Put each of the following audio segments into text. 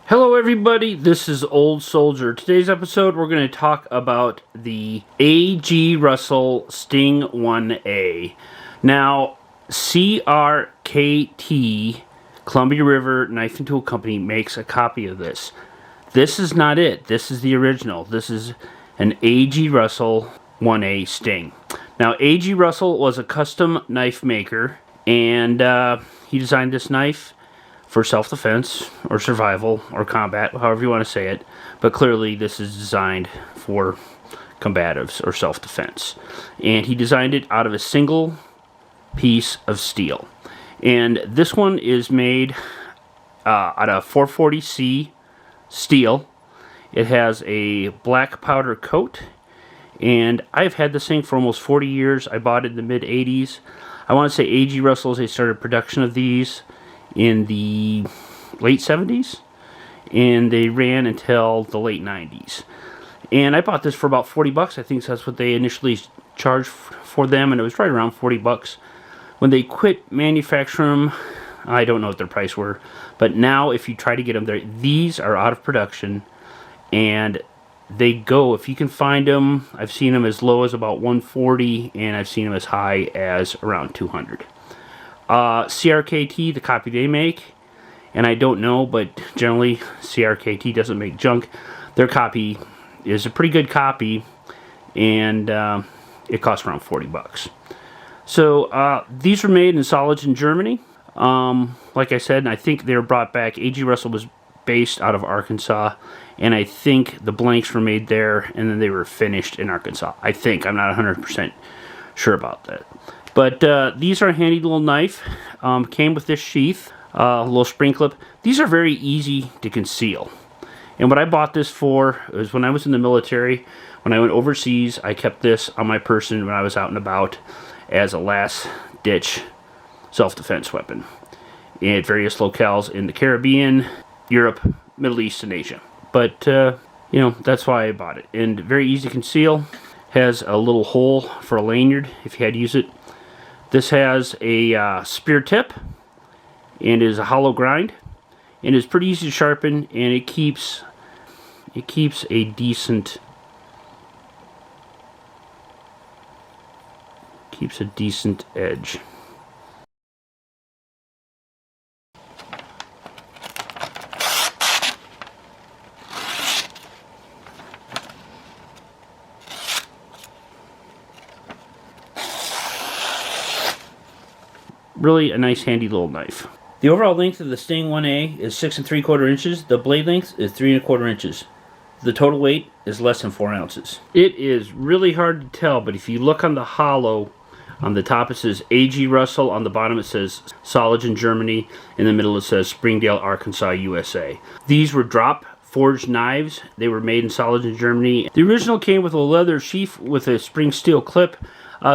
Hello everybody, this is Old Soldier. Today's episode we're going to talk about the A.G. Russell Sting 1A. Now, CRKT, Columbia River Knife and Tool Company, makes a copy of this. This is not it. This is the original. This is an A.G. Russell 1A Sting. Now, A.G. Russell was a custom knife maker, and he designed this knife for self-defense or survival or combat, however you want to say it. But clearly this is designed for combatives or self-defense. And he designed it out of a single piece of steel. And this one is made out of 440C steel. It has a black powder coat. And I've had this thing for almost 40 years. I bought it in the mid-80s. I want to say A.G. Russell's, they started production of these in the late 70s, and they ran until the late 90s. And I bought this for about 40 bucks. I think that's what they initially charged for them, and it was right around 40 bucks. When they quit manufacturing them, I don't know what their price were, but now if you try to get them there, these are out of production, and they go, if you can find them, I've seen them as low as about 140, and I've seen them as high as around 200. CRKT, the copy they make, and I don't know, but generally CRKT doesn't make junk. Their copy is a pretty good copy, and it costs around 40 bucks. So these were made in Solingen, Germany. Like I said, and I think they were brought back. A.G. Russell was based out of Arkansas, and I think the blanks were made there, and then they were finished in Arkansas. I think. I'm not 100% sure about that. But these are a handy little knife. Came with this sheath, a little spring clip. These are very easy to conceal. And what I bought this for was when I was in the military. When I went overseas, I kept this on my person when I was out and about as a last-ditch self-defense weapon at various locales in the Caribbean, Europe, Middle East, and Asia. But, you know, that's why I bought it. And very easy to conceal. Has a little hole for a lanyard if you had to use it. This has a spear tip and is a hollow grind, and is pretty easy to sharpen, and it keeps a decent edge. Really a nice handy little knife. The overall length of the Sting 1A is 6 3/4 inches. The blade length is 3 1/4 inches. The total weight is less than 4 ounces. It is really hard to tell, but if you look on the hollow, on the top it says A.G. Russell, on the bottom it says Solingen, Germany, in the middle it says Springdale, Arkansas, USA. These were drop forged knives. They were made in Solingen, Germany. The original came with a leather sheath with a spring steel clip.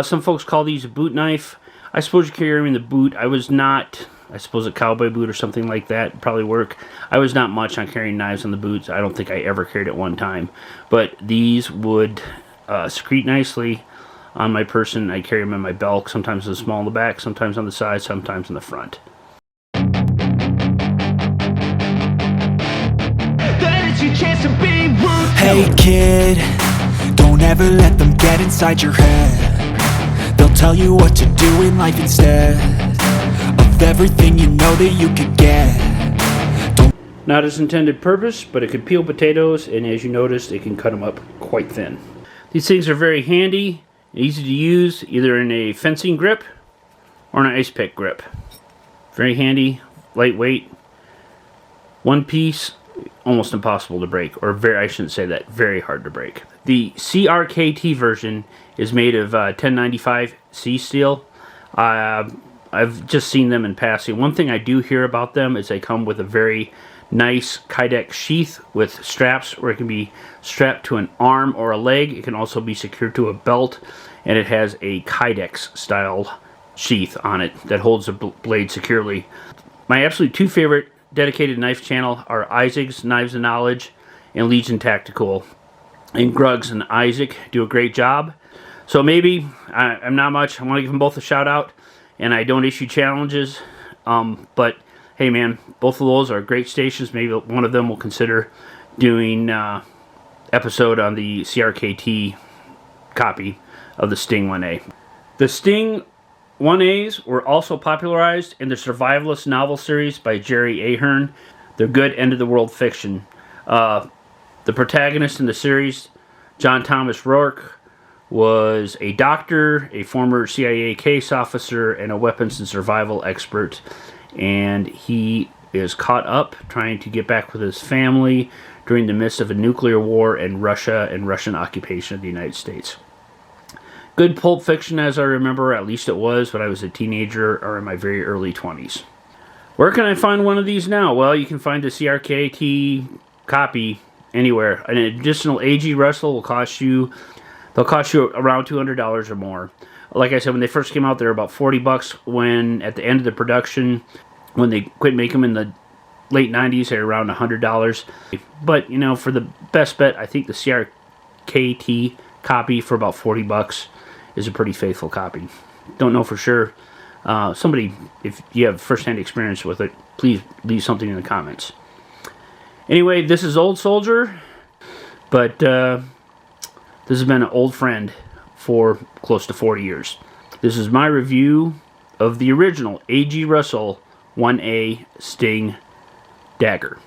Some folks call these a boot knife. I suppose you carry them in the boot. I was not, I suppose a cowboy boot or something like that would probably work. I was not much on carrying knives on the boots. I don't think I ever carried it one time. But these would secrete nicely on my person. I carry them in my belt, sometimes in small in the back, sometimes on the side, sometimes in the front. Hey kid, don't ever let them get inside your head. They'll tell you what to do in life instead of everything you know that you could get. Not its intended purpose, but it can peel potatoes, and as you noticed, it can cut them up quite thin. These things are very handy, easy to use, either in a fencing grip or an ice pick grip. Very handy, lightweight, one piece, almost impossible to break, or I shouldn't say that, very hard to break. The CRKT version is made of 1095C steel. I've just seen them in passing. One thing I do hear about them is they come with a very nice Kydex sheath with straps where it can be strapped to an arm or a leg. It can also be secured to a belt, and it has a Kydex style sheath on it that holds the blade securely. My absolute two favorite dedicated knife channel are Isaac's Knives of Knowledge and Legion Tactical. And Gruggs and Isaac do a great job. So maybe, I'm not much, I want to give them both a shout out, and I don't issue challenges, but hey man, both of those are great stations. Maybe one of them will consider doing episode on the CRKT copy of the Sting 1A. The Sting 1As were also popularized in the survivalist novel series by Jerry Ahern. They're good end-of-the-world fiction. The protagonist in the series, John Thomas Rourke, was a doctor, a former CIA case officer, and a weapons and survival expert. And he is caught up trying to get back with his family during the midst of a nuclear war in Russia and Russian occupation of the United States. Good pulp fiction as I remember, at least it was when I was a teenager or in my very early 20s. Where can I find one of these now? Well, you can find the CRKT copy anywhere. An additional A.G. Russell will cost you, they'll cost you around $200 or more. Like I said, when they first came out, they were about $40. When at the end of the production, when they quit making them in the late 90s, they were around $100. But, you know, for the best bet, I think the CRKT copy for about $40 is a pretty faithful copy. Don't know for sure. Somebody, if you have first-hand experience with it, please leave something in the comments. Anyway, this is Old Soldier, but this has been an old friend for close to 40 years. This is my review of the original A.G. Russell 1A Sting Dagger.